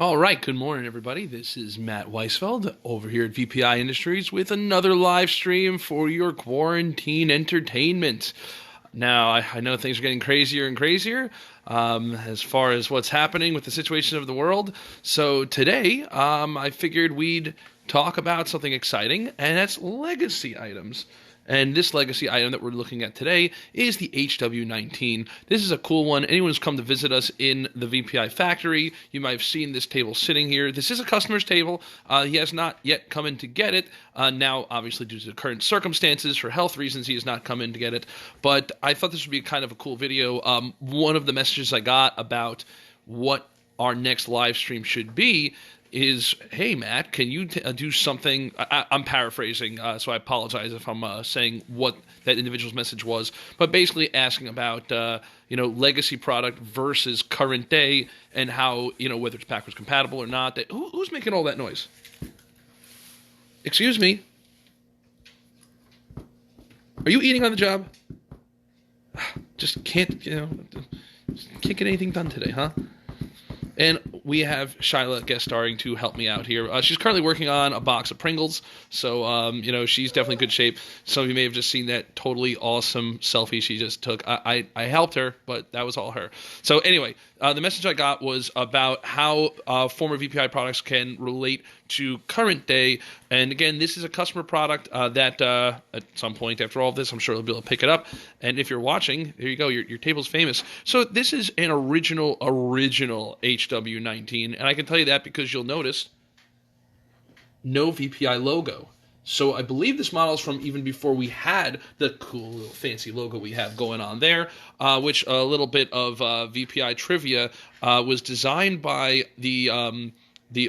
All right, good morning, everybody. This is Matt Weisfeld over here at VPI Industries with another live stream for your quarantine entertainment. Now, I know things are getting crazier and crazier as far as what's happening with the situation of the world. So today, I figured we'd talk about something exciting, and that's legacy items. And this legacy item that we're looking at today is the HW-19. This is a cool one. Anyone who's come to visit us in the VPI factory, you might have seen this table sitting here. This is a customer's table. He has not yet come in to get it. Now, obviously, due to the current circumstances, for health reasons, he has not come in to get it. But I thought this would be kind of a cool video. One of the messages I got about what our next live stream should be is, hey, Matt, can you do something? I'm paraphrasing, so I apologize if I'm saying what that individual's message was, but basically asking about, legacy product versus current day and how, whether it's backwards compatible or not. Who's making all that noise? Excuse me? Are you eating on the job? Just can't get anything done today, huh? And we have Shyla guest starring to help me out here. She's currently working on a box of Pringles, so, she's definitely in good shape. Some of you may have just seen that totally awesome selfie she just took. I helped her, but that was all her. So anyway, the message I got was about how former VPI products can relate to current day. And again, this is a customer product that at some point after all of this, I'm sure they'll be able to pick it up. And if you're watching, there you go, your table's famous. So this is an original HW-19. And I can tell you that because you'll notice no VPI logo. So I believe this model is from even before we had the cool little fancy logo we have going on there, which a little bit of VPI trivia was designed by the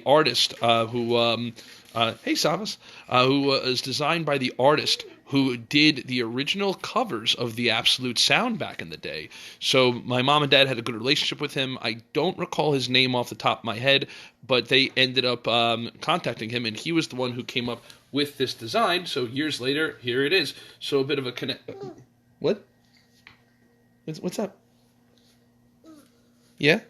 artist hey Savas, who was designed by the artist who did the original covers of the Absolute Sound back in the day. So my mom and dad had a good relationship with him. I don't recall his name off the top of my head, but they ended up contacting him, and he was the one who came up with this design. So years later, here it is. So a bit of a connect. What? What's up? Yeah?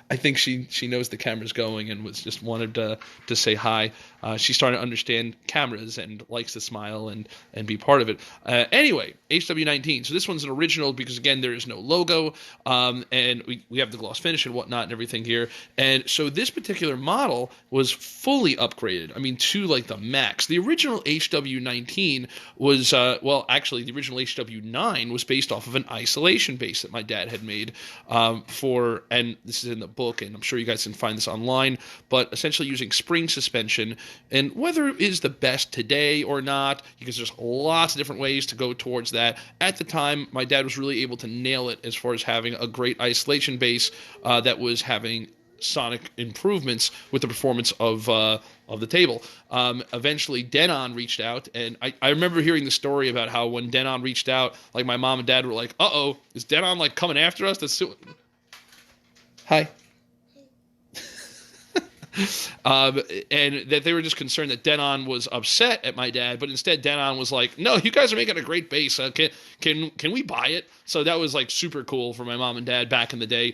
I think she knows the camera's going and was just wanted to say hi. She's starting to understand cameras and likes to smile and be part of it. Anyway, HW-19. So this one's an original because, again, there is no logo, and we have the gloss finish and whatnot and everything here. And so this particular model was fully upgraded, to like the max. The original HW-19 was, actually, the original HW-9 was based off of an isolation base that my dad had made and this is in the book, and I'm sure you guys can find this online, but essentially using spring suspension. And whether it is the best today or not, because there's lots of different ways to go towards that. At the time, my dad was really able to nail it as far as having a great isolation base that was having sonic improvements with the performance of the table. Eventually, Denon reached out, and I remember hearing the story about how when Denon reached out, like my mom and dad were like, "Uh-oh, is Denon like coming after us?" Hi. And that they were just concerned that Denon was upset at my dad, but instead Denon was like, "No, you guys are making a great bass. Can we buy it?" So that was like super cool for my mom and dad back in the day,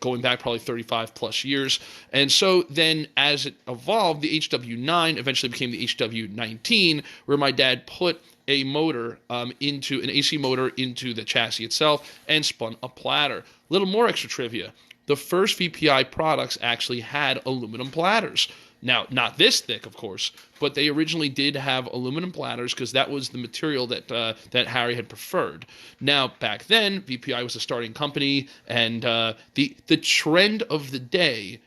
going back probably 35 plus years. And so then as it evolved, the HW-9 eventually became the HW-19, where my dad put a motor into an AC motor into the chassis itself and spun a platter. Little more extra trivia. The first VPI products actually had aluminum platters. Now, not this thick, of course, but they originally did have aluminum platters because that was the material that Harry had preferred. Now, back then, VPI was a starting company, and the trend of the day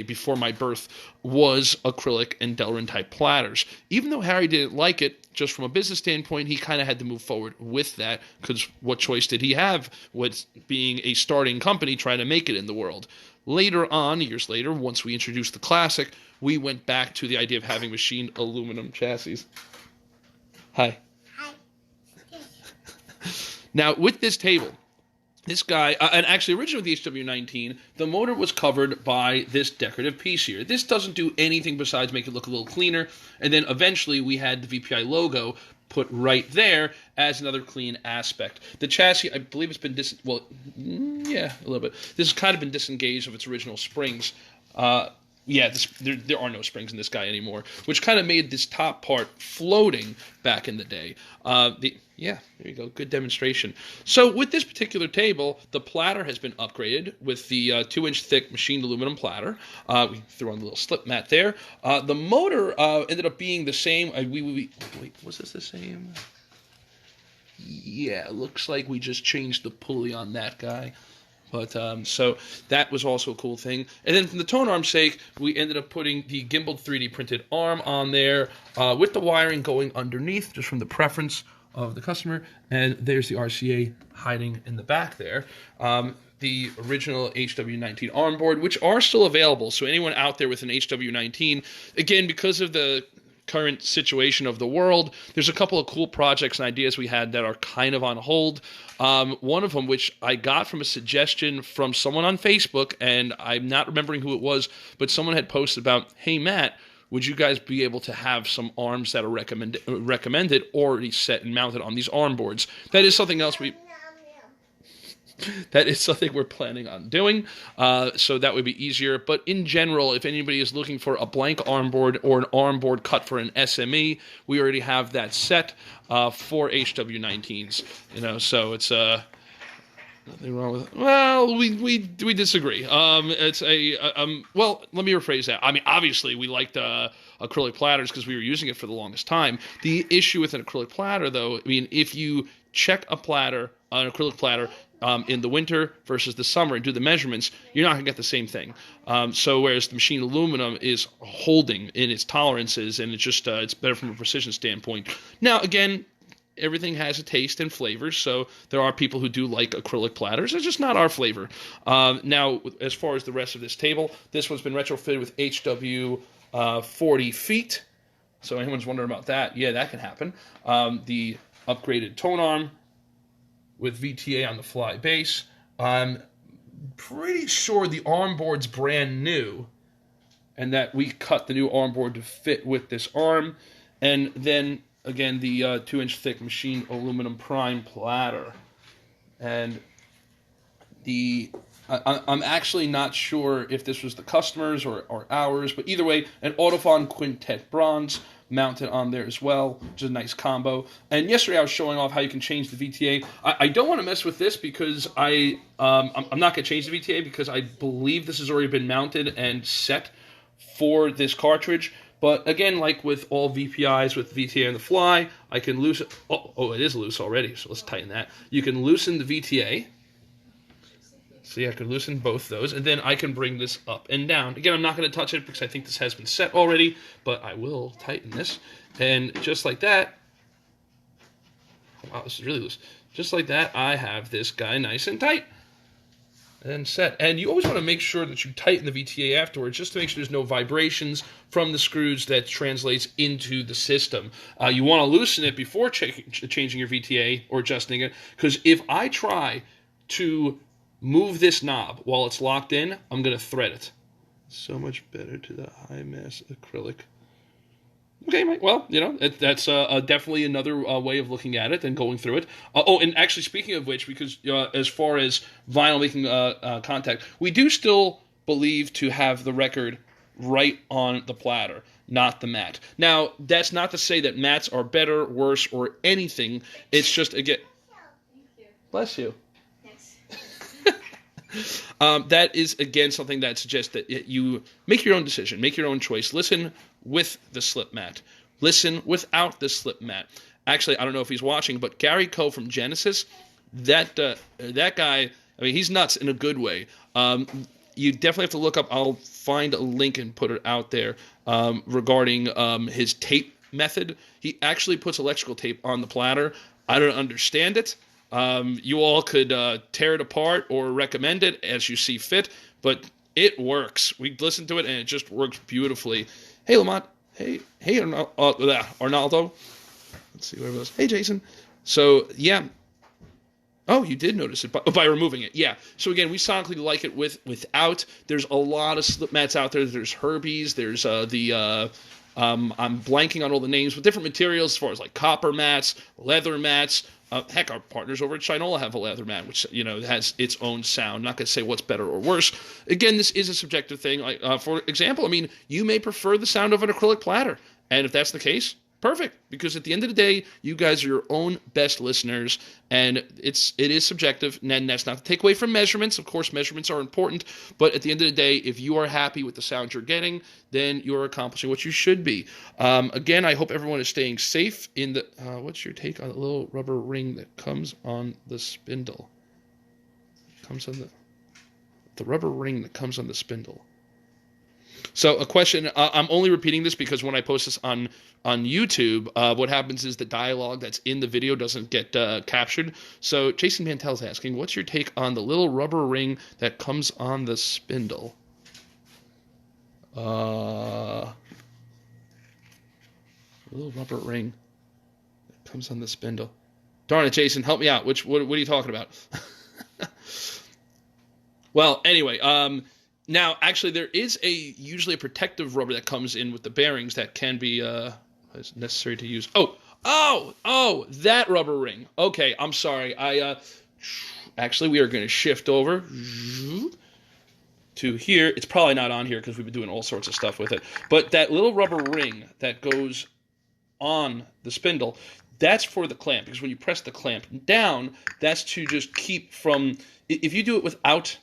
before my birth was acrylic and Delrin type platters. Even though Harry didn't like it, just from a business standpoint, he kind of had to move forward with that because what choice did he have with being a starting company trying to make it in the world? Later on, years later, once we introduced the Classic, we went back to the idea of having machined aluminum chassis. Hi. Hi. Now, with this table, this guy, and actually originally with the HW-19, the motor was covered by this decorative piece here. This doesn't do anything besides make it look a little cleaner. And then eventually we had the VPI logo put right there as another clean aspect. The chassis, I believe, it's been a little bit. This has kind of been disengaged of its original springs. There are no springs in this guy anymore, which kind of made this top part floating back in the day. There you go. Good demonstration. So with this particular table, the platter has been upgraded with the 2-inch thick machined aluminum platter. We threw on the little slip mat there. The motor ended up being the same. Wait, was this the same? Yeah, it looks like we just changed the pulley on that guy. But so that was also a cool thing. And then for the tone arm's sake, we ended up putting the gimbaled 3D printed arm on there with the wiring going underneath, just from the preference of the customer. And there's the RCA hiding in the back there. The original HW-19 arm board, which are still available. So anyone out there with an HW-19, again, because of the current situation of the world, there's a couple of cool projects and ideas we had that are kind of on hold. One of them, which I got from a suggestion from someone on Facebook, and I'm not remembering who it was, but someone had posted about, hey, Matt, would you guys be able to have some arms that are recommended already set and mounted on these arm boards? That is something else that is something we're planning on doing, so that would be easier. But in general, if anybody is looking for a blank arm board or an arm board cut for an SME, we already have that set for HW-19s. So it's nothing wrong with it. Well, we disagree. Well, let me rephrase that. I mean, obviously, we liked acrylic platters because we were using it for the longest time. The issue with an acrylic platter, though, I mean, if you check an acrylic platter, in the winter versus the summer and do the measurements, you're not going to get the same thing. So whereas the machined aluminum is holding in its tolerances, and it's just it's better from a precision standpoint. Now, again, everything has a taste and flavor, so there are people who do like acrylic platters. It's just not our flavor. Now, as far as the rest of this table, this one's been retrofitted with HW 40 feet. So anyone's wondering about that, yeah, that can happen. The upgraded tone arm with VTA on the fly base. I'm pretty sure the arm board's brand new, and that we cut the new arm board to fit with this arm. And then, again, the 2-inch thick machined aluminum prime platter. And I'm actually not sure if this was the customer's or ours, but either way, an Autofon Quintet bronze mounted on there as well, which is a nice combo. And yesterday I was showing off how you can change the VTA. I don't want to mess with this because I'm not going to change the VTA because I believe this has already been mounted and set for this cartridge. But again, like with all VPIs with VTA on the fly, I can loosen. Oh, it is loose already, so let's tighten that. You can loosen the VTA. See, I can loosen both those, and then I can bring this up and down. Again, I'm not going to touch it because I think this has been set already, but I will tighten this. And just like that, wow, this is really loose. Just like that, I have this guy nice and tight and set. And you always want to make sure that you tighten the VTA afterwards, just to make sure there's no vibrations from the screws that translates into the system. You want to loosen it before changing your VTA or adjusting it, because if I try to move this knob while it's locked in, I'm going to thread it. So much better to the high mass acrylic. Okay, well, that's definitely another way of looking at it and going through it. And actually, speaking of which, because as far as vinyl making contact, we do still believe to have the record right on the platter, not the mat. Now, that's not to say that mats are better, worse, or anything. It's just, again... Bless you. That is, again, something that suggests that you make your own decision, make your own choice. Listen with the slip mat. Listen without the slip mat. Actually, I don't know if he's watching, but Gary Coe from Genesis, that guy, I mean, he's nuts in a good way. You definitely have to look up, I'll find a link and put it out there, regarding his tape method. He actually puts electrical tape on the platter. I don't understand it. You all could tear it apart or recommend it as you see fit, but it works. We listened to it, and it just works beautifully. Hey, Lamont. Hey, Arnaldo. Let's see where it was. Hey, Jason. So, yeah. Oh, you did notice it by removing it. Yeah. So, again, we sonically like it without. There's a lot of slip mats out there. There's Herbie's. There's I'm blanking on all the names, but different materials as far as like copper mats, leather mats. Heck, our partners over at Shinola have a leather mat, which has its own sound. Not going to say what's better or worse. Again, this is a subjective thing. Like for example, I mean, you may prefer the sound of an acrylic platter, and if that's the case, perfect. Because at the end of the day, you guys are your own best listeners, and it is subjective. And that's not to take away from measurements. Of course, measurements are important, but at the end of the day, if you are happy with the sound you're getting, then you're accomplishing what you should be. Again, I hope everyone is staying safe in the. What's your take on the little rubber ring that comes on the spindle? Comes on the rubber ring that comes on the spindle. So a question, I'm only repeating this because when I post this on YouTube, what happens is the dialogue that's in the video doesn't get captured. So Jason Mantel's asking, what's your take on the little rubber ring that comes on the spindle? Little rubber ring that comes on the spindle. Darn it, Jason, help me out. What are you talking about? Well, anyway, now, actually, there is usually a protective rubber that comes in with the bearings that can be necessary to use. Oh, that rubber ring. Okay, I'm sorry. Actually, we are going to shift over to here. It's probably not on here because we've been doing all sorts of stuff with it. But that little rubber ring that goes on the spindle, that's for the clamp. Because when you press the clamp down, that's to just keep from... If you do it without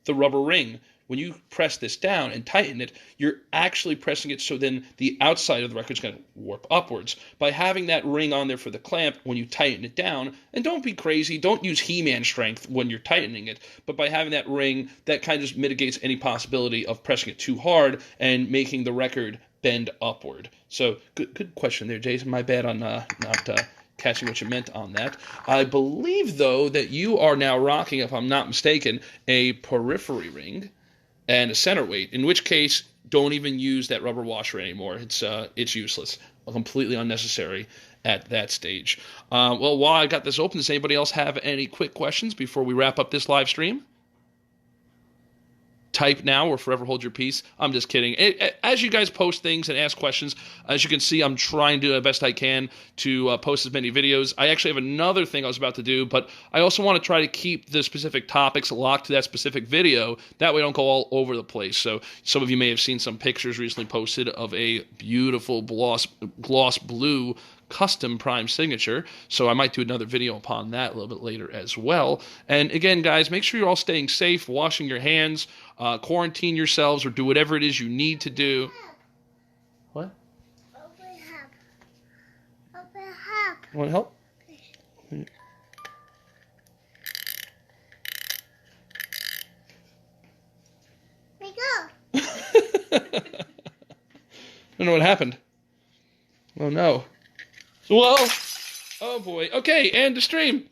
the rubber ring... When you press this down and tighten it, you're actually pressing it so then the outside of the record is going to warp upwards. By having that ring on there for the clamp, when you tighten it down, and don't be crazy, don't use He-Man strength when you're tightening it, but by having that ring, that kind of just mitigates any possibility of pressing it too hard and making the record bend upward. So, good question there, Jason. My bad on not catching what you meant on that. I believe, though, that you are now rocking, if I'm not mistaken, a periphery ring and a center weight, in which case, don't even use that rubber washer anymore. It's useless, completely unnecessary at that stage. Well, while I got this open, does anybody else have any quick questions before we wrap up this live stream? Type now or forever hold your peace. I'm just kidding. As you guys post things and ask questions, as you can see, I'm trying to do the best I can to post as many videos. I actually have another thing I was about to do, but I also want to try to keep the specific topics locked to that specific video. That way I don't go all over the place. So some of you may have seen some pictures recently posted of a beautiful gloss blue custom prime signature, so I might do another video upon that a little bit later as well. And again, guys, make sure you're all staying safe, washing your hands, quarantine yourselves, or do whatever it is you need to do. What? You want help? I don't know what happened. Oh no. Well, oh boy. Okay, and the stream.